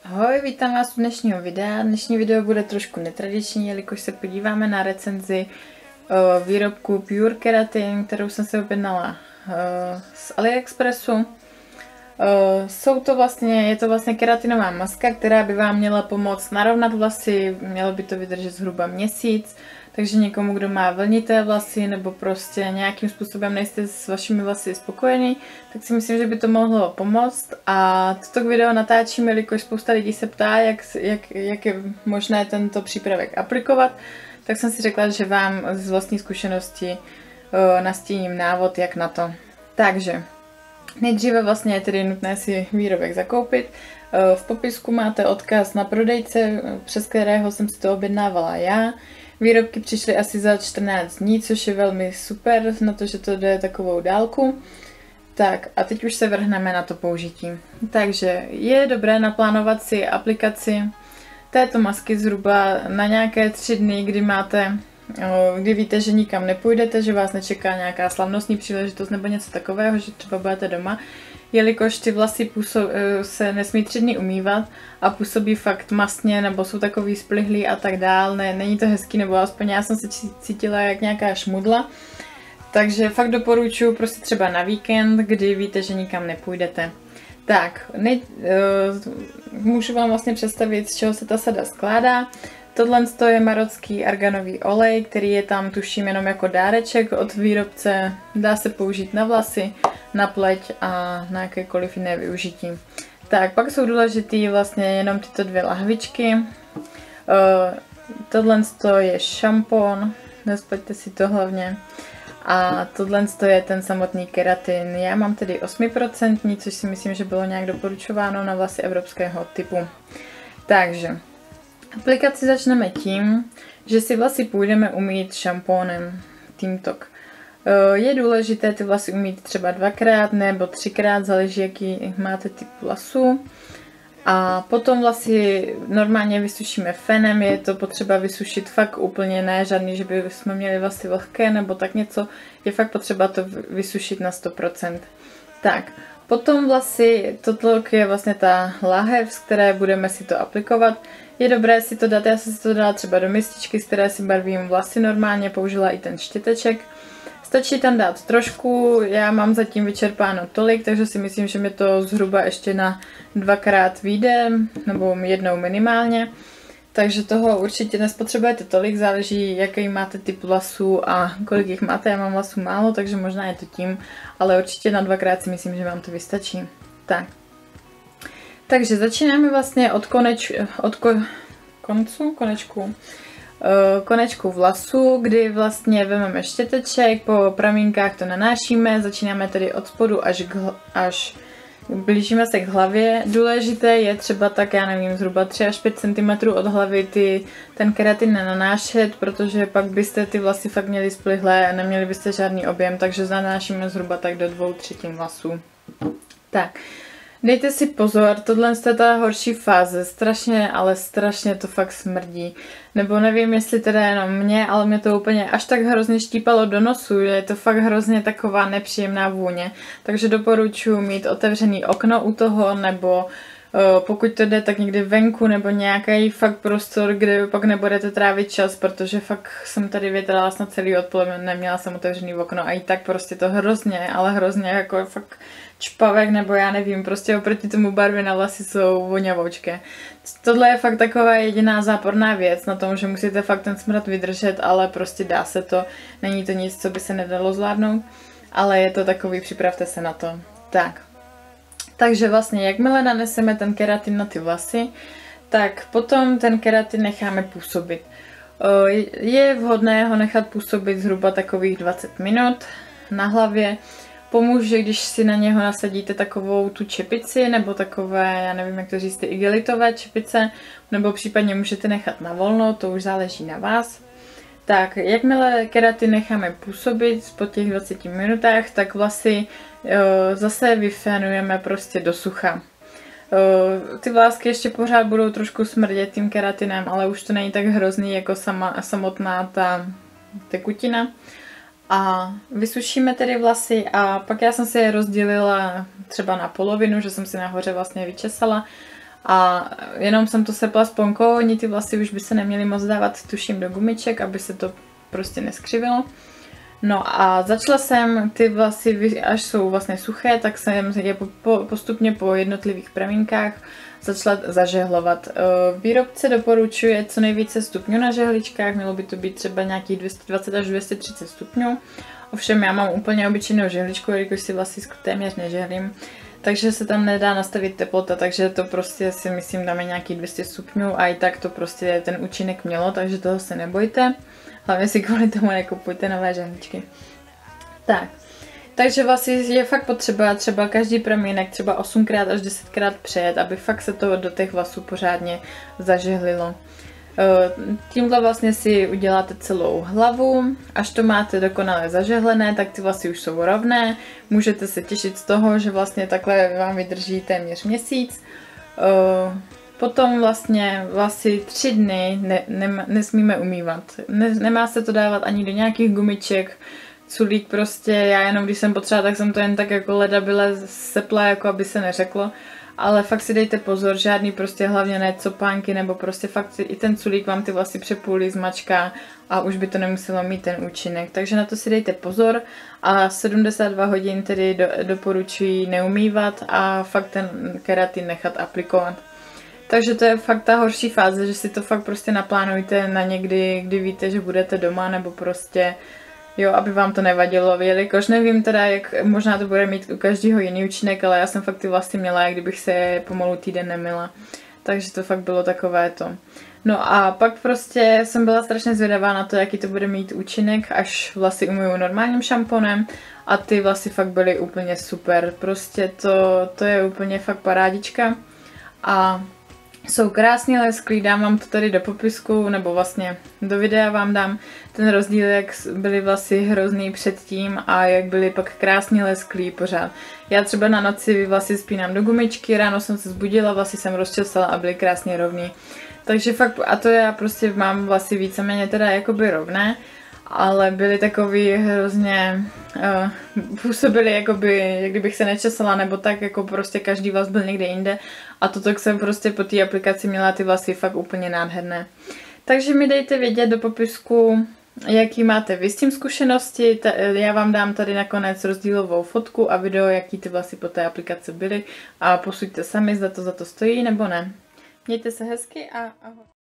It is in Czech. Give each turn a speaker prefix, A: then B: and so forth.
A: Ahoj, vítám vás u dnešního videa. Dnešní video bude trošku netradiční, jelikož se podíváme na recenzi výrobku Pure Keratin, kterou jsem si objednala z AliExpressu. Je to vlastně keratinová maska, která by vám měla pomoct narovnat vlasy, mělo by to vydržet zhruba měsíc, takže někomu, kdo má vlnité vlasy nebo prostě nějakým způsobem nejste s vašimi vlasy spokojený, tak si myslím, že by to mohlo pomoct. A toto video natáčím, jelikož spousta lidí se ptá, jak je možné tento přípravek aplikovat, tak jsem si řekla, že vám z vlastní zkušenosti nastíním návod, jak na to. Takže nejdříve vlastně je tedy nutné si výrobek zakoupit. V popisku máte odkaz na prodejce, přes kterého jsem si to objednávala já. Výrobky přišly asi za 14 dní, což je velmi super, na to, že to jde takovou dálku. Tak a teď už se vrhneme na to použití. Takže je dobré naplánovat si aplikaci této masky zhruba na nějaké 3 dny, kdy víte, že nikam nepůjdete, že vás nečeká nějaká slavnostní příležitost nebo něco takového, že třeba budete doma, jelikož ty vlasy se nesmí 3 dny umývat a působí fakt mastně, nebo jsou takový splihlý a tak dál, není to hezký, nebo aspoň já jsem se cítila jak nějaká šmudla, takže fakt doporučuji prostě třeba na víkend, kdy víte, že nikam nepůjdete. Tak, můžu vám vlastně představit, z čeho se ta sada skládá. Tohle je marocký arganový olej, který je tam tuším jenom jako dáreček od výrobce. Dá se použít na vlasy, na pleť a na jakékoliv jiné využití. Tak, pak jsou důležitý vlastně jenom tyto 2 lahvičky. Tohle je šampon, nespleťte si to hlavně. A tohle je ten samotný keratin. Já mám tedy 8%, což si myslím, že bylo nějak doporučováno na vlasy evropského typu. Takže aplikaci začneme tím, že si vlasy půjdeme umýt šampónem Team Talk. Je důležité ty vlasy umýt třeba 2krát nebo 3krát, záleží jaký máte typ vlasů. A potom vlasy normálně vysušíme fénem, je to potřeba vysušit fakt úplně, ne žádný, že by jsme měli vlasy vlhké nebo tak něco, je fakt potřeba to vysušit na 100%. Tak, potom vlasy, toto je vlastně ta láhev, z které budeme si to aplikovat. Je dobré si to dát, já jsem si to dala třeba do mističky, z které si barvím vlasy normálně, použila i ten štěteček. Stačí tam dát trošku, já mám zatím vyčerpáno tolik, takže si myslím, že mi to zhruba ještě na 2krát vyjde, nebo jednou minimálně. Takže toho určitě nespotřebujete tolik, záleží jaký máte typ vlasů a kolik jich máte, já mám vlasů málo, takže možná je to tím, ale určitě na 2krát si myslím, že vám to vystačí. Tak. Takže začínáme vlastně od konečku vlasu, kdy vlastně vezmeme štěteček, po pramínkách to nanášíme, začínáme tedy od spodu až blížíme se k hlavě. Důležité je třeba tak, já nevím, zhruba 3 až 5 cm od hlavy ten keratin nenanášet, protože pak byste ty vlasy fakt měli splihlé a neměli byste žádný objem, takže nanášíme zhruba tak do 2/3 vlasů. Tak. Dejte si pozor, tohle je ta horší fáze, ale strašně to fakt smrdí. Nebo nevím, jestli teda jenom mě, ale mě to úplně až tak hrozně štípalo do nosu, že je to fakt hrozně taková nepříjemná vůně. Takže doporučuji mít otevřený okno u toho, nebo pokud to jde, tak někdy venku, nebo nějaký fakt prostor, kde pak nebudete trávit čas, protože fakt jsem tady větrala snad celý odpoledne, neměla jsem otevřený okno a i tak prostě to hrozně, ale hrozně jako fakt čpavek, nebo já nevím, prostě oproti tomu barvy na vlasy jsou vonavoučké. Tohle je fakt taková jediná záporná věc na tom, že musíte fakt ten smrad vydržet, ale prostě dá se to, není to nic, co by se nedalo zvládnout, ale je to takový, připravte se na to. Tak. Takže vlastně, jakmile naneseme ten keratin na ty vlasy, tak potom ten keratin necháme působit. Je vhodné ho nechat působit zhruba takových 20 minut na hlavě. Pomůže, když si na něho nasadíte takovou tu čepici, nebo takové, já nevím, jak to říct, ty igelitové čepice, nebo případně můžete nechat na volno, to už záleží na vás. Tak, jakmile keratin necháme působit po těch 20 minutách, tak vlasy zase vyfénujeme prostě do sucha. Ty vlásky ještě pořád budou trošku smrdět tím keratinem, ale už to není tak hrozný jako samotná ta tekutina. A vysušíme tedy vlasy a pak já jsem si je rozdělila třeba na polovinu, že jsem si nahoře vlastně vyčesala A jenom jsem to sepla sponkou, oni ty vlasy už by se neměly moc dávat, tuším, do gumiček, aby se to prostě neskřivilo. No a začala jsem ty vlasy, až jsou vlastně suché, tak jsem je postupně po jednotlivých pramínkách začala zažehlovat. Výrobce doporučuje co nejvíce stupňů na žehličkách, mělo by to být třeba nějakých 220 až 230 stupňů. Ovšem já mám úplně obyčejnou žehličku, jelikož si vlasy téměř nežehlím, takže se tam nedá nastavit teplota, takže to prostě si myslím dáme nějaký 200 stupňů a i tak to prostě ten účinek mělo, takže toho se nebojte. Hlavně si kvůli tomu nekupujte nové žehličky. Tak, takže vlasy je fakt potřeba třeba každý pramínek třeba 8x až 10x přejet, aby fakt se to do těch vlasů pořádně zažehlilo. Tímhle vlastně si uděláte celou hlavu, až to máte dokonale zažehlené, tak ty vlasy už jsou rovné, můžete se těšit z toho, že vlastně takhle vám vydrží téměř měsíc. Potom vlastně vlasy 3 dny nesmíme umývat. Nemá se to dávat ani do nějakých gumiček, culík prostě, já jenom když jsem potřeba, tak jsem to jen tak jako ledabyle sepla, jako aby se neřeklo. Ale fakt si dejte pozor, žádný prostě hlavně ne copánky, nebo prostě fakt i ten culík vám ty vlasy přepůlí, zmačká a už by to nemuselo mít ten účinek. Takže na to si dejte pozor a 72 hodin tedy doporučuji neumývat a fakt ten keratin nechat aplikovat. Takže to je fakt ta horší fáze, že si to fakt prostě naplánujte na někdy, kdy víte, že budete doma, nebo prostě, jo, aby vám to nevadilo, jelikož nevím teda, jak možná to bude mít u každého jiný účinek, ale já jsem fakt ty vlasy měla, jak kdybych se pomalu týden nemila. Takže to fakt bylo takové to. No a pak prostě jsem byla strašně zvědavá na to, jaký to bude mít účinek, až vlasy umyju normálním šamponem a ty vlasy fakt byly úplně super. Prostě to je úplně fakt parádička a jsou krásně lesklí, dám vám to tady do popisku, nebo vlastně do videa vám dám ten rozdíl, jak byly vlasy hrozný předtím a jak byly pak krásně lesklí pořád. Já třeba na noci vlasy spínám do gumičky, ráno jsem se zbudila, vlasy jsem rozčesala a byly krásně rovný. Takže fakt, a to já prostě mám vlasy víceméně teda jakoby rovné, ale byly takový hrozně, působily jakoby, jak kdybych se nečesala, nebo tak, jako prostě každý vlas byl někde jinde a toto jsem prostě po té aplikaci měla ty vlasy fakt úplně nádherné. Takže mi dejte vědět do popisku, jaký máte vy s tím zkušenosti, já vám dám tady nakonec rozdílovou fotku a video, jaký ty vlasy po té aplikaci byly a posuďte sami, zda to za to stojí nebo ne. Mějte se hezky a ahoj.